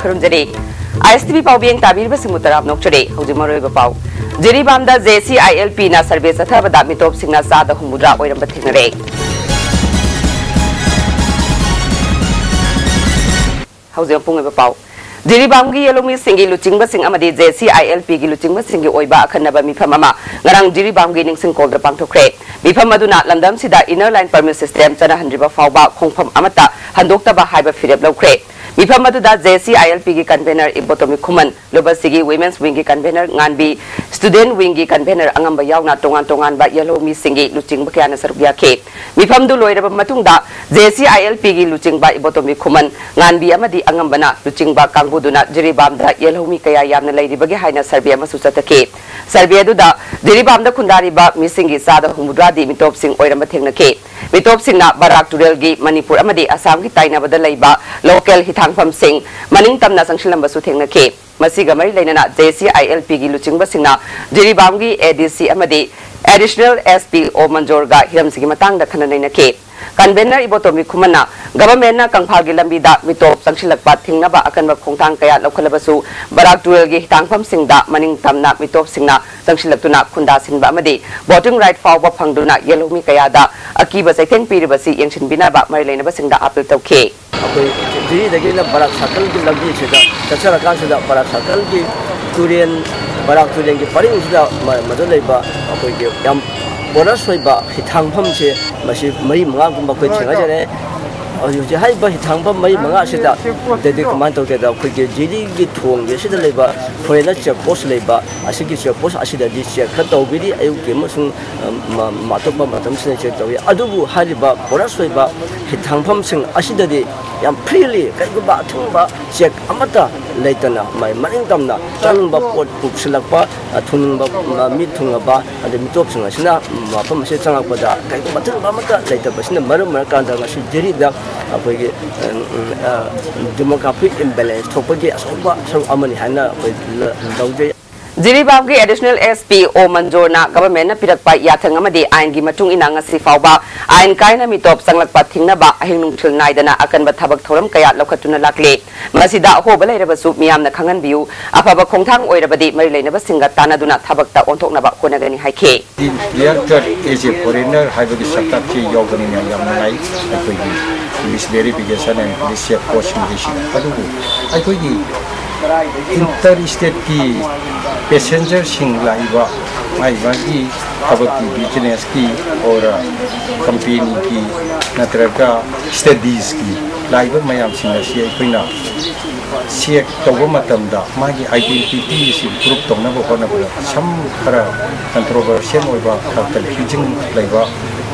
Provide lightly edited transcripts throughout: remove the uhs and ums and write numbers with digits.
खरुंजरे ISTV पाउबियंग ताबीर busing मुतराब नोक्चरे हौजि मरोय पाउ जिरीबामदा JCILP ना सर्वे सथबदा मिटोप सिंगना सादा हुमुद्रा ओइरम बथिंगरे हौजि पुंग पाउ जिरीबाम की येलोमी सिंगी लुचिंग सिंग अमदी JCILP की लुचिंग सिंगी ओइबा अखनबा मिफम अमा ngarang जिरीबाम की निंगसिंग कोल्ड पांगथोखरे मिफम अदुना लंदम सिदा इनर लाइन परमिट सिस्टम चना हंड्रिबा फाउबा खोंगफम अमता हंदोक्तबा हाइबा फिरेब लौखरे मिफम अदुदा JCILP की कन्वेनर इबोतोमी खुमन लोबसिगी वुमेन्स विंग की कन्वेनर nganbi स्टूडेंट विंग की कन्वेनर अंगंबा यावना तोंगान तोंगान बा येलोमी सिंगी लुचिंग बक्याना सरबिया के मिफम दु लोइरबा मतुंगदा JCILP की लुचिंग बा इबोतोमी खुमन nganbi अमदी अंगंबना लुचिंग बा कांगबुदुना जिरीबामदा येलोमी कया यामना लैरिबगे हाइना सर्वे अमसु चतके सर्वे अदुदा जिरीबामदा खुंदारिबा मिसिंगी सादा हुमुद्रादी मिटोप सिंग ओइरम थेंगनके मिटोप सिंगना बराक टुरेल की मणिपुर अमदी असम की ताइनाबदा लैबा लोकल हिथांगफम सिंग मनिंग तमना संगशिलंबसु थेंगनके मसीगा मरी लेना JCILP की लुचिंग सिंगना जिरीबाम की ADC अमदी एडिशनल SP ओ मंजोरगा हिरमसिगी मतंगदा खननैनके कन्वेनर इबोतोमी खुमना गवर्नमेंट कंफाल की लंबीदा मिटोप संगशिलकपा थिंगनबा अकनबा खोंथांग कया लौखलबसु बराक टुरेल की हिथांगफम सिंगदा मनिंग तमना मिटोप सिंगना संगशिलकतुना खुंदा सिनबा अमदी वोटिंग राइट फाउबा फंगदुना येलोमी कयादा अकीबा चैथेंग पीरिबसि येंसिनबिनाबा मरी लेनबा सिंगदा अपील तौखे अखोई जिरी बराक सर्कल की लंबी सिदा चचरकांसिदा बराक सर्कल की तुरेन बराक तुरेन की परिंगसिदा मदो लेबा अखोई के याम बोनस होइबा हिथांगफम से मसी मई मंगा गुंबा कोइ थेंगाजरे अजुजे हाइबा हिथांगफम मई मंगा सिदा देदे कमान तौतेदा अखोई के जिरी की थोंग के सिदा लेबा फोरेना चेक पोस्ट लेबा असिगी चेक पोस्ट असिदा दि चेक खतौबिरी अयु के मसुं मातोबा मतम सिने चेक तौय अदुबु हालिबा बोनस होइबा हिथांगफम सिंग असिदादि याम फ्रीली कइगुबा थुंबा चेक अमता लेतना माय मनिंग तमना चंगबा पोट पुक्सलकपा थुंबा मि थुंगबा अदि मिटोप सिंग असिना माफम से चंगपदा कइगुबा थुंबा मता लेतबसिना मरम मरकांदा ngasi जिरिदा अखोइगे डेमोग्राफिक इम्बैलेंस थोपगे असोबा सर अमनि हाना अखोइ लौजे जिरीबाम की एडिशनल SP ओ मंजोरना गवर्नमेंट पिरकपा याथंग अमदी आइन की मटुंग इना ngasi फाउबा आइन कायना मिटोप संगलकपा थिंगनबा अहिंग नुंगथिल नाइदना अकनबा थबक थोरम कया लौखतुना लाकले मसिदा होबा लैरबसु मियामना खंगनबियु अफबा खोंथांग ओइरबदी मरि लैनबा सिंगा तानादुना थबकता ओंथोकनबा होनगनि हाइखे क्लियर एज ए फॉरेनर हाइबगी सत्ता की योगनि यामना नाइ अखोइगी police verification and police check post mission अदुबु अखोइगी इंटर स्टेट की पैसेंजर सिंग लाइबा माइबा की थबक की बिजनेस की और कंपनी की नत्रगा स्टडीज की लाइबा मयाम सिंग असी अखोइना चेक तौबा मतमदा मागी आइडेंटिटी सि प्रूफ तौनबा होनबा सम खरा कंट्रोवर्शियल ओइबा कंफ्यूजिंग लाइबा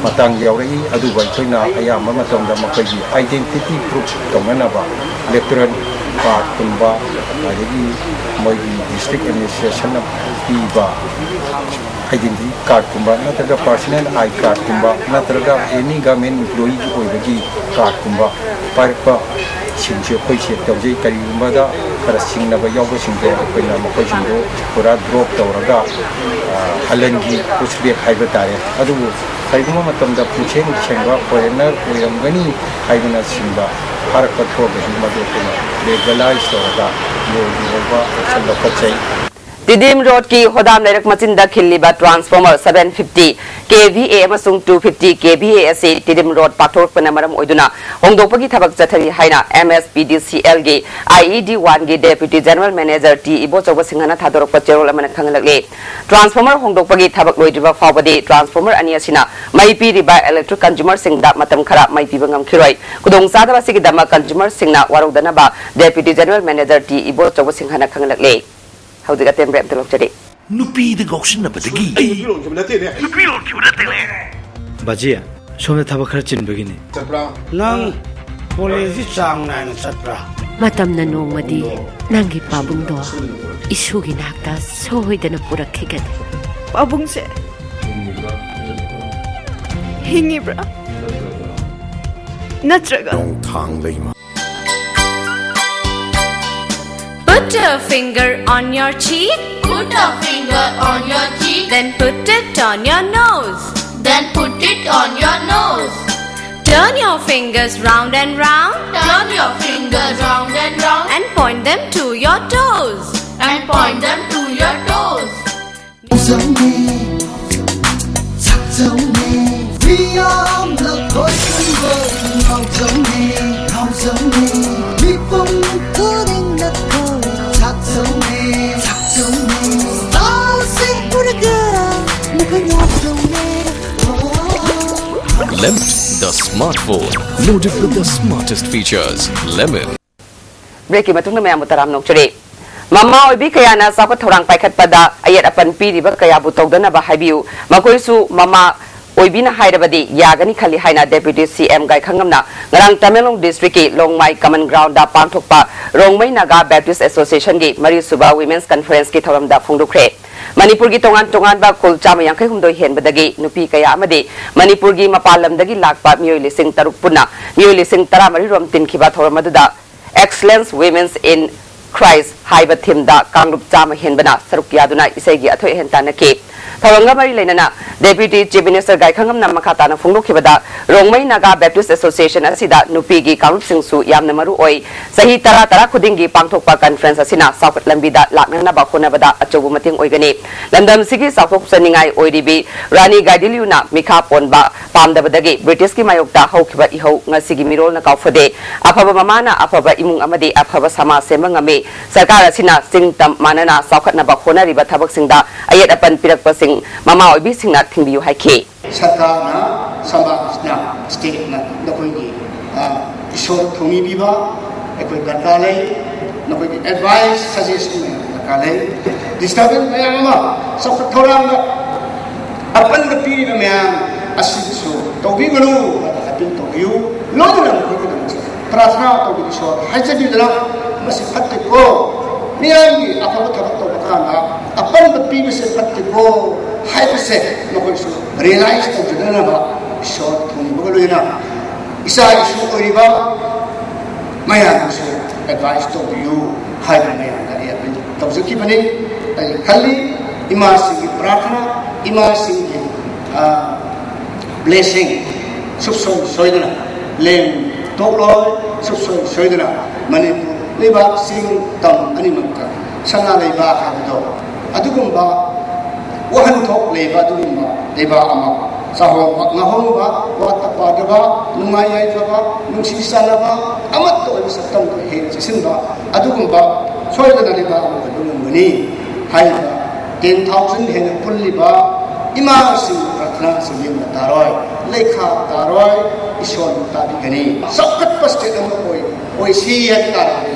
मतंग यावरई अदुबा अखोइना अयाम मतमदा मखोइगी आइडेंटिटी प्रूफ तौननबा इलेक्टोरल कार्ड कुंबा अदगी मोइगी डिस्ट्रिक्ट एडमिनिस्ट्रेशन पीबा आइडेंटिटी कार्ड कुंबा नत्रगा पर्सनल आई कार्ड कुंबा नत्रगा एनी गवर्नमेंट एम्प्लॉई की ओइबगी कार्ड कुंबा पारपा सिंचे कोई चेक तौजे करीबदा खरा सिंगनबा यावबो सिंगे अखोइना मखोइ सिंगो पूरा ड्रॉप तौरगा हलनगी पुछबेक हाइबा तारे अदुबु कईगुमा मतमदा पुछेंग छेंगबा फॉरेनर ओइरमगनी हाइबना सिंबा भारत थोबहि मदुकुना लेगलाइज तौरगा योबा चलकचै तिदिम रोड की होदाम लेरक मचिंदा खिल्लिबा ट्रांसफॉर्मर 750 kVA अमसुंग 250 kVA असे तिदिम रोड पाथोरपना मरम ओइदुना होंदोपगी थबक चथरी हाइना MSPDCL गे IED1 गे deputy general manager T Ibo Chaoba सिंहना थादोरक चेरोल अमन खंगलगले ट्रांसफॉर्मर होंदोपगी थबक लोइदिबा फावबदे ट्रांसफॉर्मर अनि असिना मई पीरिबा इलेक्ट्रिक कंज्यूमर सिंगदा मतम खरा मई पीबा ngam कुदोंग सादबा सिगी दमा कंज्यूमर सिंगना वारोदनबा deputy general manager T Ibo Chaoba सिंहना खंगलगले हौदिगा टेम्ब्रे Amrut लोकचरी नुपी the गौसनबदगी नुपी लोकचुनते बाजिया सोमने थबक खर चिनबगिनी चप्रा नंग कॉलेज चांग नाइन चप्रा मतमना नोंगमदी नंगी पाबुंगदो इशुगी नाकता सोहोइदना पुरखिगद पाबुंग से हिंगिब्रा नत्रगा थांग lemma Put a finger on your cheek. Put a finger on your cheek. Then put it on your nose. Then put it on your nose. Turn your fingers round and round. Turn your fingers round and round. And point them Lemon, the smartphone, loaded with the smartest features. Lemon. Break matung na mayam utaram nok churi. Mama oibi kaya na sa ko thorang paikat pada ayat apan piri ba kaya butog na ba haibiu makoi su mama oibi na hairabadi yagani khali haina deputy CM gai khangam na ngarang Tamelong district ki Longmai common ground da pangthok pa Rongmai Naga Baptist Association gi Mari Suba Women's Conference ki thoram da phungdukre Manipur gi tongan ba kul chama yankai humdoi hen badagi nupi kaya amade Manipur gi mapalam dagi lakpa mioi lising taruk puna mioi lising tara mari rom tin khiba thoram aduda Excellence Women's in Christ haiba thim da kanglup chama hen bana saruk yaduna isegi athoi hen tanake thawanga mari leinana Deputy Chief Minister gai khangam na makata na phungdok khibada Rongmai Naga Baptist Association asida nupi gi kanglup singsu yamna maru oi sahi tara khudingi pangthokpa conference asina saukhat lambida lakna na ba khona bada achobu mating oigani landam sigi saukok saningai oiribi Rani Gaidiliuna mikha ponba pamdabadagi British ki mayokta hokhiba ihau ngasigi mirol na kaufade afaba mamana afaba imung amadi afaba sama semangame sarkar asina singtam manana saukhat na ba khona riba thabak singda ayat apan pirakpa sing mama oibi singna thingbiu haike sarkar na sama na state na nakoi gi ishor thungi biba ekoi garkalai nakoi gi advice suggestion garkalai disturbance mayama saukhat thorang apan da pi mayam asisu tobi gulu apil tobiu lodna nakoi gi prasna tobi ishor hajabi dala masi fatte ko niyangi afaba thabak to bakana apan da pi se fatte ko haipase nakoi su realize to judana ba short thuni bogaloina isa isu oriba maya su advice to you haida maya dari apin tawzuki bani ai khali ima singi prarthana ima singi blessing subsoi soidana lem toklo subsoi soidana Manipur leba sing tam animaka sana leba habdo adugumba wahan thok leba adugumba leba ama saho ngahong ba wata padaba nungayai ba nungsi salaba amat to satam to he sinba adugumba soidana leba ama dungmani haiba 10,000 hen pulliba ima sing prathna sing taroi lekha taroi ishwar tabi gani sakat paste dam oi si ya taroi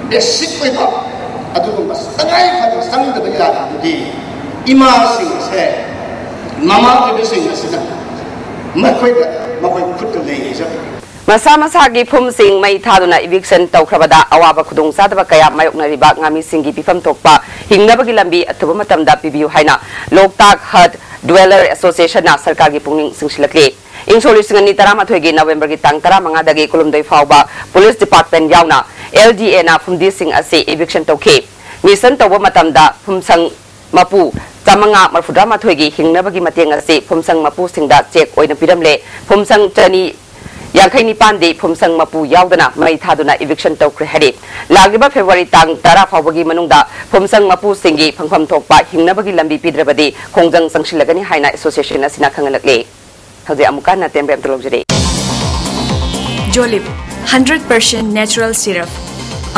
basic oi ba adugumba sangai kha sang da ya di ima sing se mama ke sing asina makoi khut le ja masa gi phum sing mai thaduna eviction tawkhrabada awaba khudung sadaba kaya mayokna riba ngami singi pifam thokpa hingnabagi lambi athuba matamda pibiu haina Loktak Hut Dweller Association na sarkar gi pungning singsilakle ingsolli singani tarama thoigi November gi tang 15 dagi kulumdoi fawba police department yauna LDA na phumdi sing ase eviction tawkhe mission tawba matamda phumsang mapu Tamanga marfudrama thoigi hingnabagi mateng ase phumsang mapu singda check oina piramle phumsang chani Yankai ni pandi phumsang mapu yaudana mai thaduna eviction tawkre hadi lagiba February tang 10 fawbagi manungda phumsang mapu singi phangpham thokpa hingnabagi lambi pidrabadi khongjang sangsilagani haina association asina khangalakle hauji amuka na tembe amtolojre Jolip 100% natural syrup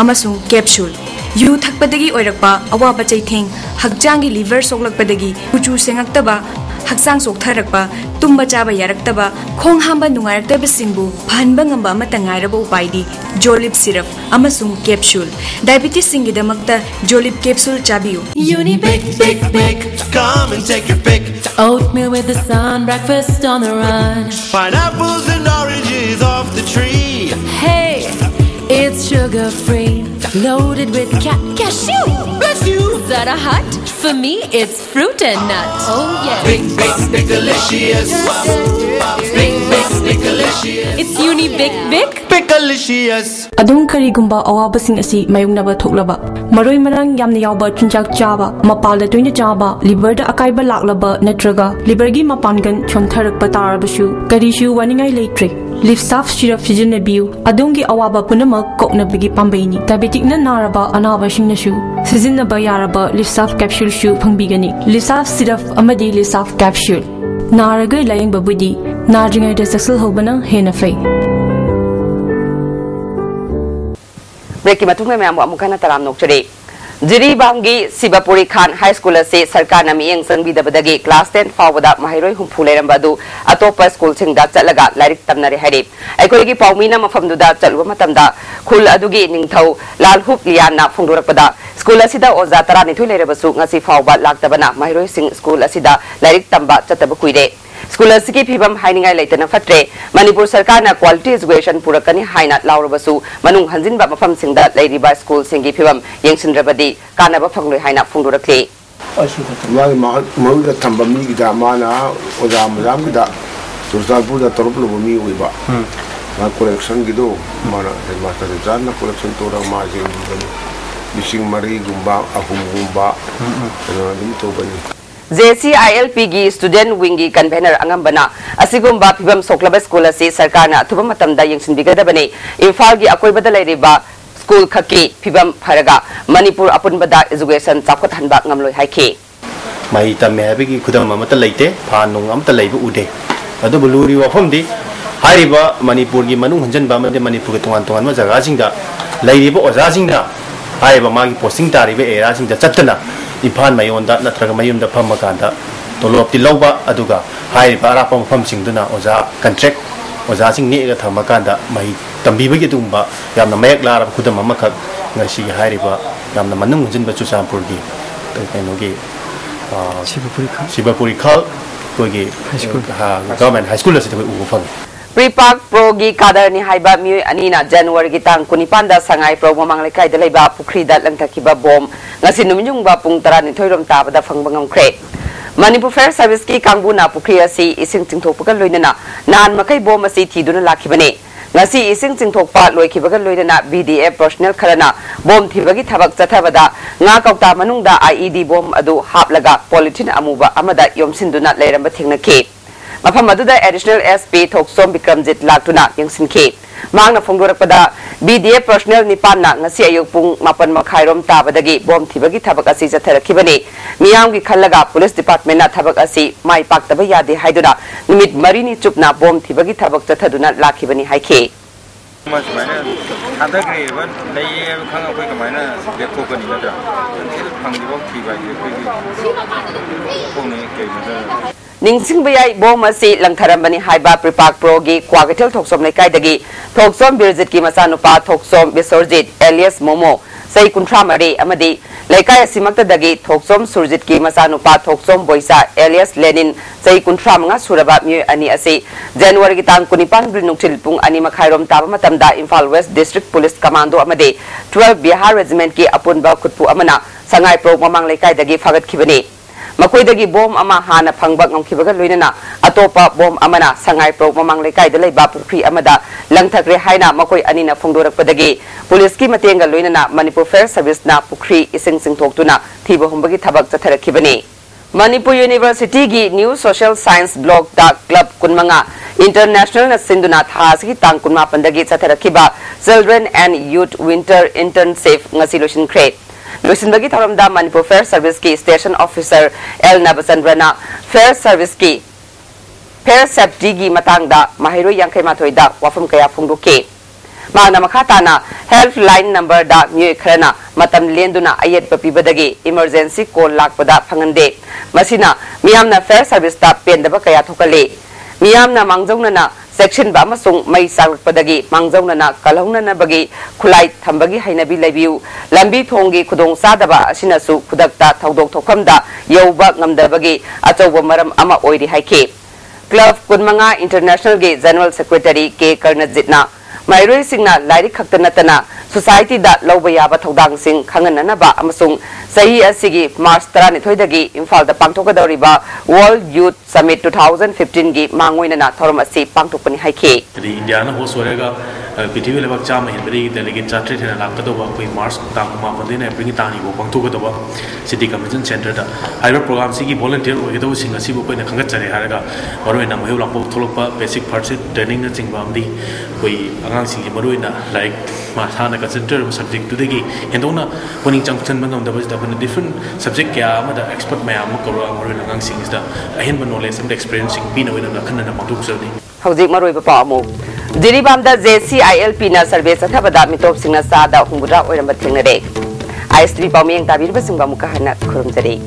amasung capsule yu thakpadagi oirakpa awaba chaitheng hakjangi liver soklakpadagi kuchu sengaktaba haksang soktharakpa tumba chaba yaraktaba khong hamba nungaraktaba singbu phanba ngamba amata ngairaba upaidi Jolip syrup amasung capsule diabetes singidamakta Jolip capsule chabiu Uni big come and take your pick oatmeal with the sun breakfast on the run pineapples and oranges off the tree hey it's sugar free loaded with cashew bless you is that a hut for me it's fruit and nut oh yeah big delicious big delicious it's uni big delicious adung karigumba awabasing asi mayungnaba thoklaba maroi marang yamna yawba chunjak chaba mapalda toina chaba liver da akaiba laklaba natraga liver gi mapangan chontharak patarabasu karishu waningai leitre lip साफ syrup सिजनबियु अदोंगी अवाबा पुनमक कोकनबगी पांबैनी diabetic न नारबा अनाबसिंगनसु सिजनबा यारबा lip साफ capsule सु फंगबिगनी lip साफ syrup अमदी lip साफ capsule नारगै लायंगबबुदी नारजिंगैदा सक्सेल होबना हेना फै break की मतुंग में मैम अमुखाना तराम नोकचरे जिरीबांगी सिबापुरी खान हाई स्कूल से सरकार न मियंग संगीदबदगी क्लास 10 फावदा माहिरोय हुंफु लेरंबदु अतोपा स्कूल सिंगदा चलगा लाइरिक तमनरे हाइरे अखोयगी पाउमीना मफमदुदा चलुवा मतमदा खुल अदुगी निंगथौ लालहुप लियाना फुंगदुरकपदा स्कूल असिदा ओजा 12 लेरबसु ngasi फावबा लाक्तबना माहिरोय सिंग स्कूल असिदा लाइरिक तंबा चतब कुइरे स्कूल की फिवम हाइनिंगाई लेतना फत्रे मणिपुर सरकार ना क्वालिटी एजुकेशन पुरकनी हाइना लाउरबसु मनुंग हंजिनबा मफम सिंगदा लेरिबा स्कूल सिंगी फिवम यंगसिनरबदी कानाबा फंगलोय हाइना फुंगदुरखले मागी मरुदा थंबा मीगिदा माना ओजा मजाम गिदा तुरजालपुरदा तरुपलबो मी ओइबा मा कलेक्शन गिदो माना हेडमास्टर जान कलेक्शन तोरा माजे लिसिंग मरी गुंबा अहुम गुंबा दum to bani JCILP gi student wing gi convener angambana asigumba phibam soklaba school ase sarkar na athuba matamda yengsin bigadabane imphal gi akoibada leiriba school khaki phibam pharaga manipur apunbada education chapkot hanba ngamloi haike mai tamme habigi khudam amata leite phanung amata leibu ude adu buluri wafamdi hariba manipur gi manung hanjan ba made manipur gi tongan tongan ma jaga singda leiriba oja singda hariba magi posting taribe era singda chatna Irfan मयोंदा नत्रग मयुमदा फमकांदा तोलोपति लौबा अदुगा हाइबा अरापा मफमसिंगदुना ओजा contract ओजा सिंग नेगा थमकांदा महि तंबीबगी दुंबा यामना मयक लारब खुदम अमखक ngasi हाइरिबा यामना मनुंग जिनबा चुचामपुरगी तैनोगी सिबापुरी खाल कोगी high school government high school असित उबो फंग प्रीपाक प्रोगी कादरनी हाइबा मिय अनीना जनवरी की तांग कुनिपांदा संगाई प्रो ममांग लेकाई द लेबा पुखरीदा लंथकिबा Baum ngasi numinjungba pung 12 rom tabada phangba ngamkhre Manipur Fair Service ki kangbuna pukri asi ising chingthokpa loinana nan makai bom asi thiduna lakhibane ngasi ising chingthokpa loikhibaga loinana BDF personnel kharana bom thibagi thabak chathabada nga kaukta manungda IED bom adu haplaga polythene amuba amada yomsinduna leiramba thingnakhe mafam aduda additional SP Thoksom Bikramjit laktuna yangsinke mangna phongdorakpada BDF personnel nipanna ngasi ayuk pung 8 makhairom tabadagi bom thibagi thabak asi jatharakhibani miyamgi khallaga police department na thabak asi mai paktaba yade haiduna numit marini chupna bom thibagi thabak jathaduna lakhibani haike masmana adagre ban leye khang akoi kamaina dekokani nadra phangdi bom thibai khone ke nadra Ningsing bayai bom asi langtharambani haiba pripak progi kwagatel thoksom lekai dagi thoksom birjit ki masanupa thoksom bisorjit alias momo sei kunthra mare amadi lekai asimakta dagi thoksom surjit ki masanupa thoksom boisa alias lenin sei kunthra manga suraba mi ani ase January ki tang kunipan brinuktil pung ani makhairom taba matamda Imphal West District Police Commando amade 12 Bihar Regiment ki apunba khutpu amana sangai pro mamang lekai dagi fagat khibani Makoidagi bom ama hana phangba ngamkhibaga loinana atopa bom amana sangai pro mamang lekai da leiba pukri amada langthakre haina makoi anina phongdorakpadagi police ki matenga loinana Manipur Fair Service na pukri ising singthoktuna thiba humbagi thabak chatharakhibani Manipur University gi New Social Science Blog da Club Kunmanga International na Sinduna Thasi tang kunma pandagi chatharakhiba Children and Youth Winter Internship ngasi loshin crate Lusinbagi Tharamda Manipur Fair Service ki Station Officer L. Nabasandrana Fair Service ki Fair Safety gi matangda mahiro yangkai mathoida wafam kaya phungduke Magna makhatana helpline number da myoy kharana matam lenduna ayet papibadagi emergency call lakpada phangande masina miyamna Fair Service ta pendaba kaya thokale miyamna mangjawnana section ba amasung mai salakpadagi mangjawnana kalhawnana bagi khulai thambagi hainabi leibiu lambi thongi khudong sadaba asinasu khudakta thaudok thokhamda yauba ngamdabagi achauba maram ama oiri haike Club Kunmanga International ge General Secretary K Karnajitna Mairoi singna lairi khakta natana society da lawba yaba thodang sing khanganana ba amasung sahi asigi March 13 dagi Imphal da pangthokadoriba World Youth Summit 2015 gi mangoina na thorum asi pangthokpani haike India na host warega PTV lebak chama hindri delegate charter thena lakkadoba koi March tangma pandina April tani bo pangthokadaba city convention center da higher program sigi volunteer ogedo sing asi bo koina khangat chare haraga maroina maheu lampo tholokpa basic parts training na chingba amdi koi angang singi maroina like masana ka center subject to degi hendona koning changchan banam da bajda bana different subject kya ama da expert mayam ko maroina angang sing is da ahen ban knowledge and experiencing pina wina khanna na pangthok sarni hojik maroi ba pa amu Jiribam da JCILP na survey sathabada mitop singna sa da hungura oiramba thengnare ISTV pawmeng tabir basingba muka hana khurumjare